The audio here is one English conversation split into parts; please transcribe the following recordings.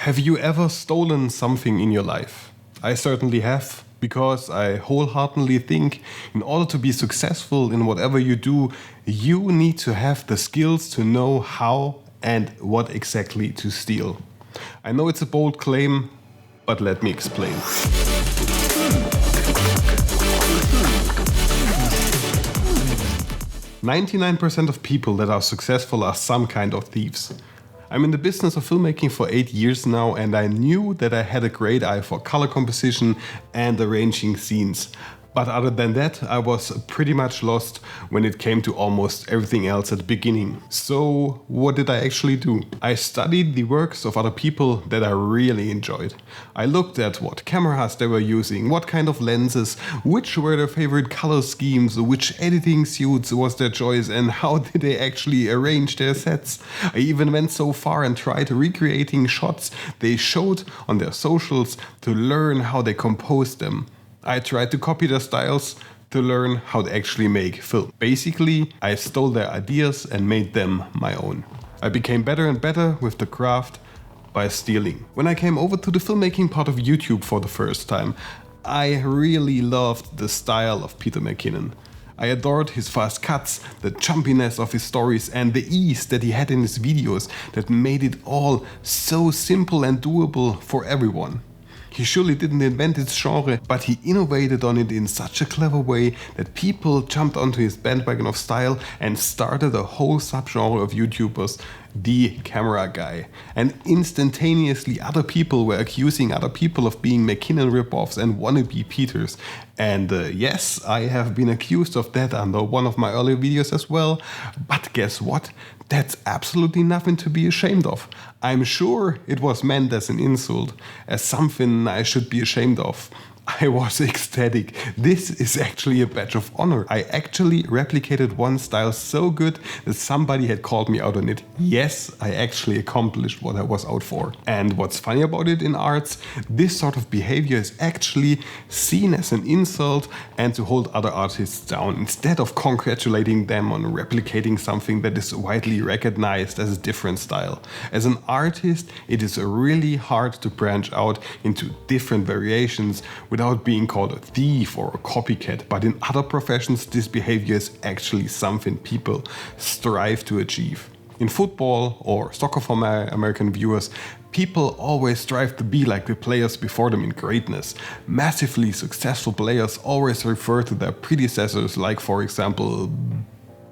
Have you ever stolen something in your life? I certainly have, because I wholeheartedly think in order to be successful in whatever you do, you need to have the skills to know how and what exactly to steal. I know it's a bold claim, but let me explain. 99% of people that are successful are some kind of thieves. I'm in the business of filmmaking for 8 years now, and I knew that I had a great eye for color composition and arranging scenes. But other than that, I was pretty much lost when it came to almost everything else at the beginning. So what did I actually do? I studied the works of other people that I really enjoyed. I looked at what cameras they were using, what kind of lenses, which were their favorite color schemes, which editing suits was their choice, and how did they actually arrange their sets. I even went so far and tried recreating shots they showed on their socials to learn how they composed them. I tried to copy their styles to learn how to actually make film. Basically, I stole their ideas and made them my own. I became better and better with the craft by stealing. When I came over to the filmmaking part of YouTube for the first time, I really loved the style of Peter McKinnon. I adored his fast cuts, the jumpiness of his stories, and the ease that he had in his videos that made it all so simple and doable for everyone. He surely didn't invent its genre, but he innovated on it in such a clever way that people jumped onto his bandwagon of style and started a whole subgenre of YouTubers, the camera guy. And instantaneously other people were accusing other people of being McKinnon ripoffs and wannabe Peters. And yes, I have been accused of that under one of my earlier videos as well. But guess what? That's absolutely nothing to be ashamed of. I'm sure it was meant as an insult, as something I should be ashamed of. I was ecstatic. This is actually a badge of honor. I actually replicated one style so good that somebody had called me out on it. Yes, I actually accomplished what I was out for. And what's funny about it in arts, this sort of behavior is actually seen as an insult and to hold other artists down, instead of congratulating them on replicating something that is widely recognized as a different style. As an artist, it is really hard to branch out into different variations without being called a thief or a copycat, but in other professions this behavior is actually something people strive to achieve. In football or soccer for my American viewers, people always strive to be like the players before them in greatness. Massively successful players always refer to their predecessors, like for example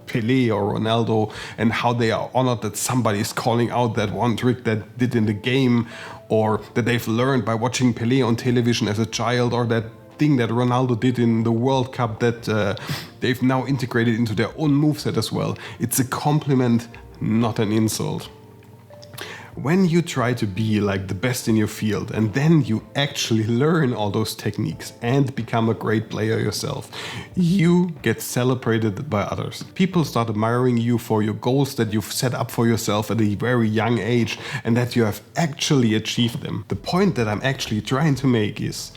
Pelé or Ronaldo, and how they are honored that somebody is calling out that one trick that did in the game, or that they've learned by watching Pelé on television as a child, or that thing that Ronaldo did in the World Cup that they've now integrated into their own moveset as well. It's a compliment, not an insult. When you try to be like the best in your field and then you actually learn all those techniques and become a great player yourself, you get celebrated by others. People start admiring you for your goals that you've set up for yourself at a very young age and that you have actually achieved them. The point that I'm actually trying to make is,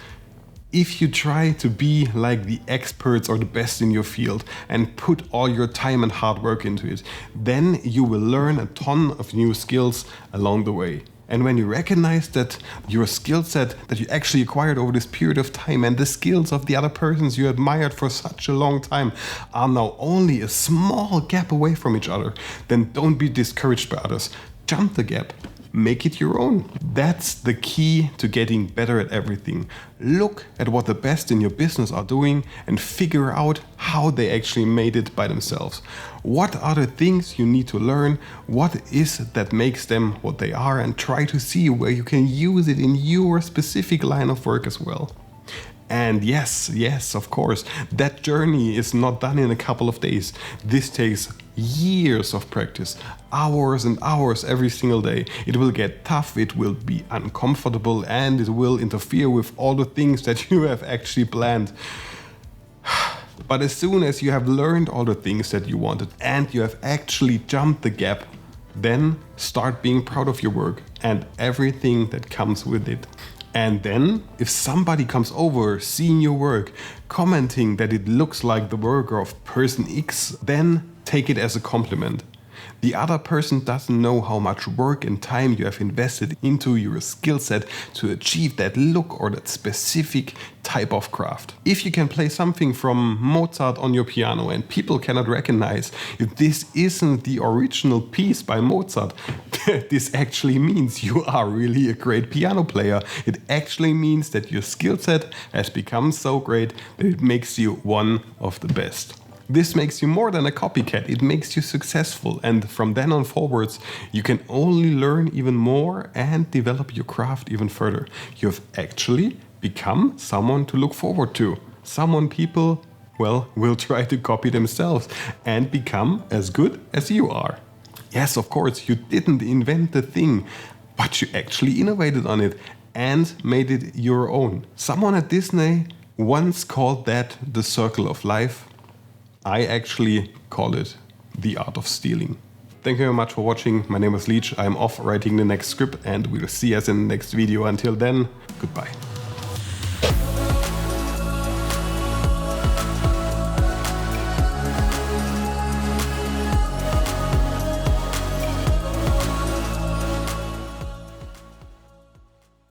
if you try to be like the experts or the best in your field and put all your time and hard work into it, then you will learn a ton of new skills along the way. And when you recognize that your skill set that you actually acquired over this period of time and the skills of the other persons you admired for such a long time are now only a small gap away from each other, then don't be discouraged by others. Jump the gap. Make it your own. That's the key to getting better at everything. Look at what the best in your business are doing and figure out how they actually made it by themselves. What are the things you need to learn? What is it that makes them what they are? And try to see where you can use it in your specific line of work as well. And yes, of course, that journey is not done in a couple of days. This takes years of practice, hours and hours every single day. It will get tough, it will be uncomfortable, and it will interfere with all the things that you have actually planned. But as soon as you have learned all the things that you wanted and you have actually jumped the gap, then start being proud of your work and everything that comes with it. And then, if somebody comes over, seeing your work, commenting that it looks like the work of person X, then take it as a compliment. The other person doesn't know how much work and time you have invested into your skill set to achieve that look or that specific type of craft. If you can play something from Mozart on your piano and people cannot recognize if this isn't the original piece by Mozart, this actually means you are really a great piano player. It actually means that your skill set has become so great that it makes you one of the best. This makes you more than a copycat, it makes you successful, and from then on forwards you can only learn even more and develop your craft even further. You have actually become someone to look forward to. Someone people, well, will try to copy themselves and become as good as you are. Yes, of course, you didn't invent the thing, but you actually innovated on it and made it your own. Someone at Disney once called that the circle of life. I actually call it the art of stealing. Thank you very much for watching. My name is Leech. I'm off writing the next script and we'll see us in the next video. Until then, goodbye.